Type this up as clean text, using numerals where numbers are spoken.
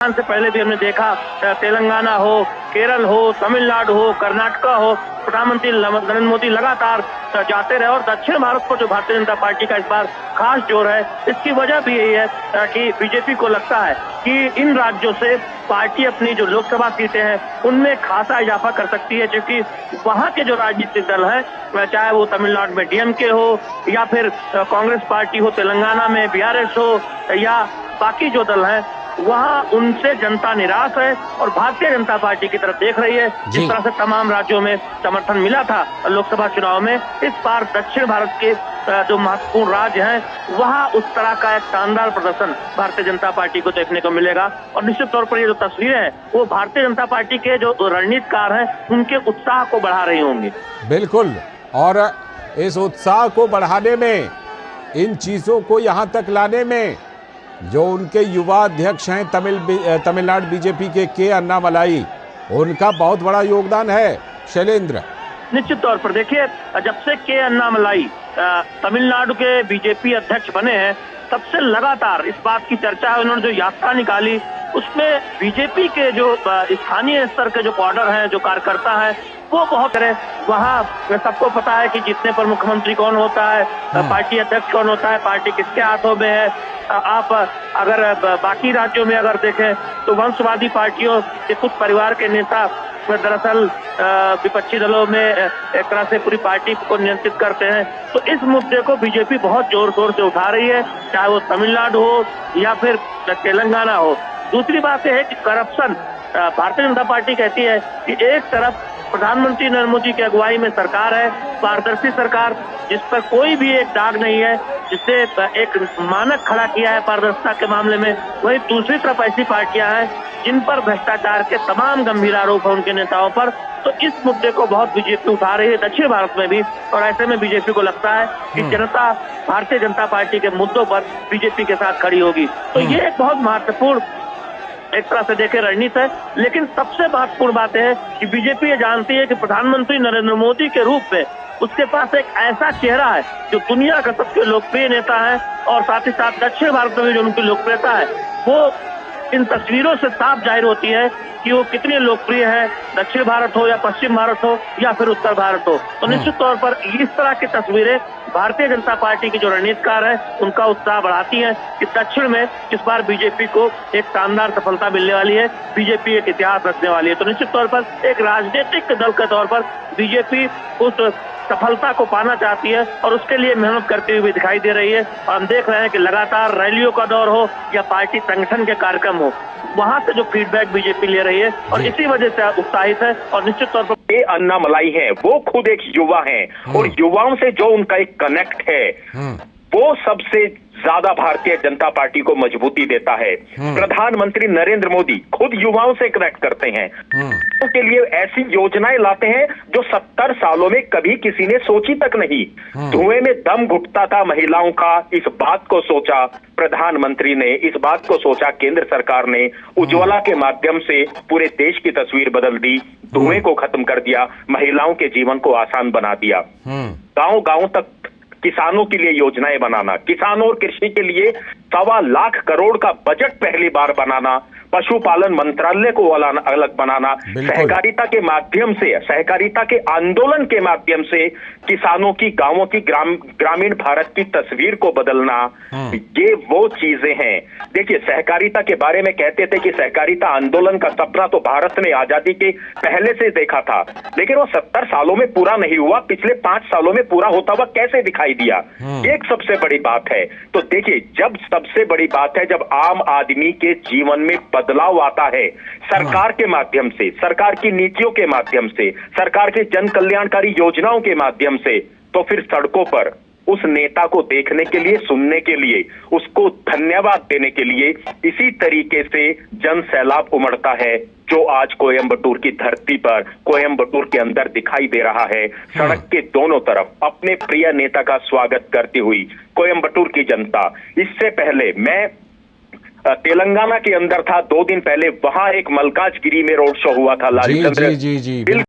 से पहले भी हमने देखा, तेलंगाना हो, केरल हो, तमिलनाडु हो, कर्नाटका हो, प्रधानमंत्री नरेंद्र मोदी लगातार जाते रहे। और दक्षिण भारत को जो भारतीय जनता पार्टी का इस बार खास जोर है, इसकी वजह भी यही है कि बीजेपी को लगता है कि इन राज्यों से पार्टी अपनी जो लोकसभा सीटें हैं उनमें खासा इजाफा कर सकती है, क्योंकि वहां के जो राजनीतिक दल हैं, चाहे वो तमिलनाडु में डीएमके हो या फिर कांग्रेस पार्टी हो, तेलंगाना में बीआरएस हो या बाकी जो दल हैं, वहाँ उनसे जनता निराश है और भारतीय जनता पार्टी की तरफ देख रही है। जिस तरह से तमाम राज्यों में समर्थन मिला था लोकसभा चुनाव में, इस बार दक्षिण भारत के जो महत्वपूर्ण राज्य हैं वहाँ उस तरह का एक शानदार प्रदर्शन भारतीय जनता पार्टी को देखने को मिलेगा। और निश्चित तौर पर ये जो तस्वीरें हैं वो भारतीय जनता पार्टी के जो रणनीतिकार हैं उनके उत्साह को बढ़ा रही होंगी। बिल्कुल, और इस उत्साह को बढ़ाने में, इन चीजों को यहाँ तक लाने में जो उनके युवा अध्यक्ष हैं तमिलनाडु बीजेपी के अन्नामलाई, उनका बहुत बड़ा योगदान है शैलेंद्र। निश्चित तौर पर देखिए, जब से के अन्नामलाई तमिलनाडु के बीजेपी अध्यक्ष बने हैं तब से लगातार इस बात की चर्चा है। उन्होंने जो यात्रा निकाली उसमें बीजेपी के जो स्थानीय स्तर के जो कॉडर हैं, जो कार्यकर्ता हैं, वो बहुत तरह वहाँ सबको पता है कि जीतने पर मुख्यमंत्री कौन होता है, पार्टी अध्यक्ष कौन होता है, पार्टी किसके हाथों में है। आप अगर बाकी राज्यों में अगर देखें तो वंशवादी पार्टियों के कुछ परिवार के नेता दरअसल विपक्षी दलों में एक तरह से पूरी पार्टी को नियंत्रित करते हैं। तो इस मुद्दे को बीजेपी बहुत जोर शोर से उठा रही है, चाहे वो तमिलनाडु हो या फिर तेलंगाना हो। दूसरी बात यह है कि करप्शन, भारतीय जनता पार्टी कहती है कि एक तरफ प्रधानमंत्री नरेंद्र मोदी की अगुवाई में सरकार है, पारदर्शी सरकार जिस पर कोई भी एक दाग नहीं है, जिससे एक मानक खड़ा किया है पारदर्शिता के मामले में। वहीं दूसरी तरफ ऐसी पार्टियां हैं जिन पर भ्रष्टाचार के तमाम गंभीर आरोप है उनके नेताओं पर। तो इस मुद्दे को बहुत बीजेपी उठा रही है दक्षिण भारत में भी, और ऐसे में बीजेपी को लगता है कि जनता भारतीय जनता पार्टी के मुद्दों पर बीजेपी के साथ खड़ी होगी। तो ये एक बहुत महत्वपूर्ण एक तरह से देखे रणनीति है। लेकिन सबसे महत्वपूर्ण बात है कि बीजेपी ये जानती है कि प्रधानमंत्री नरेंद्र मोदी के रूप में उसके पास एक ऐसा चेहरा है जो दुनिया का सबसे लोकप्रिय नेता है, और साथ ही साथ दक्षिण भारत में भी जो उनकी लोकप्रियता है वो इन तस्वीरों से साफ जाहिर होती है कि वो कितने लोकप्रिय है, दक्षिण भारत हो या पश्चिम भारत हो या फिर उत्तर भारत हो। तो निश्चित तौर पर इस तरह की तस्वीरें भारतीय जनता पार्टी की जो रणनीतिकार है उनका उत्साह बढ़ाती हैं कि दक्षिण में इस बार बीजेपी को एक शानदार सफलता मिलने वाली है, बीजेपी एक इतिहास रचने वाली है। तो निश्चित तौर पर एक राजनीतिक दल के तौर पर बीजेपी उस सफलता को पाना चाहती है और उसके लिए मेहनत करती हुई दिखाई दे रही है। और हम देख रहे हैं कि लगातार रैलियों का दौर हो या पार्टी संगठन के कार्यक्रम हो, वहां से जो फीडबैक बीजेपी ले रही है और इसी वजह से उत्साहित है। और निश्चित तौर पर ये अन्नामलाई है, वो खुद एक युवा है और युवाओं से जो उनका एक कनेक्ट है वो सबसे ज्यादा भारतीय जनता पार्टी को मजबूती देता है। प्रधानमंत्री नरेंद्र मोदी खुद युवाओं से कनेक्ट करते हैं, उनके लिए ऐसी योजनाएं लाते हैं जो 70 सालों में कभी किसी ने सोची तक नहीं। धुएं में दम घुटता था महिलाओं का, इस बात को सोचा प्रधानमंत्री ने, इस बात को सोचा केंद्र सरकार ने, उज्ज्वला के माध्यम से पूरे देश की तस्वीर बदल दी, धुएं को खत्म कर दिया, महिलाओं के जीवन को आसान बना दिया। गांव गांव तक किसानों के लिए योजनाएं बनाना, किसानों और कृषि के लिए 1.25 लाख करोड़ का बजट पहली बार बनाना, पशुपालन मंत्रालय को अलग बनाना, सहकारिता के माध्यम से, सहकारिता के आंदोलन के माध्यम से किसानों की, गांवों की, ग्रामीण भारत की तस्वीर को बदलना, ये वो चीजें हैं। देखिए, सहकारिता के बारे में कहते थे कि सहकारिता आंदोलन का सपना तो भारत ने आजादी के पहले से देखा था, लेकिन वो 70 सालों में पूरा नहीं हुआ, पिछले 5 सालों में पूरा होता हुआ कैसे दिखाई दिया, एक सबसे बड़ी बात है। तो देखिए, जब सबसे बड़ी बात है जब आम आदमी के जीवन में बदलाव आता है सरकार के माध्यम से, सरकार की नीतियों के माध्यम से, सरकार के जन कल्याणकारी योजनाओं के माध्यम से, तो फिर सड़कों पर उस नेता को देखने के लिए, सुनने के लिए, उसको धन्यवाद देने के लिए इसी तरीके से जन सैलाब उमड़ता है जो आज कोयंबटूर की धरती पर, कोयंबटूर के अंदर दिखाई दे रहा है। सड़क के दोनों तरफ अपने प्रिय नेता का स्वागत करती हुई कोयंबटूर की जनता। इससे पहले मैं तेलंगाना के अंदर था 2 दिन पहले, वहां एक मल्काजगिरी में रोड शो हुआ था, लालचंद्र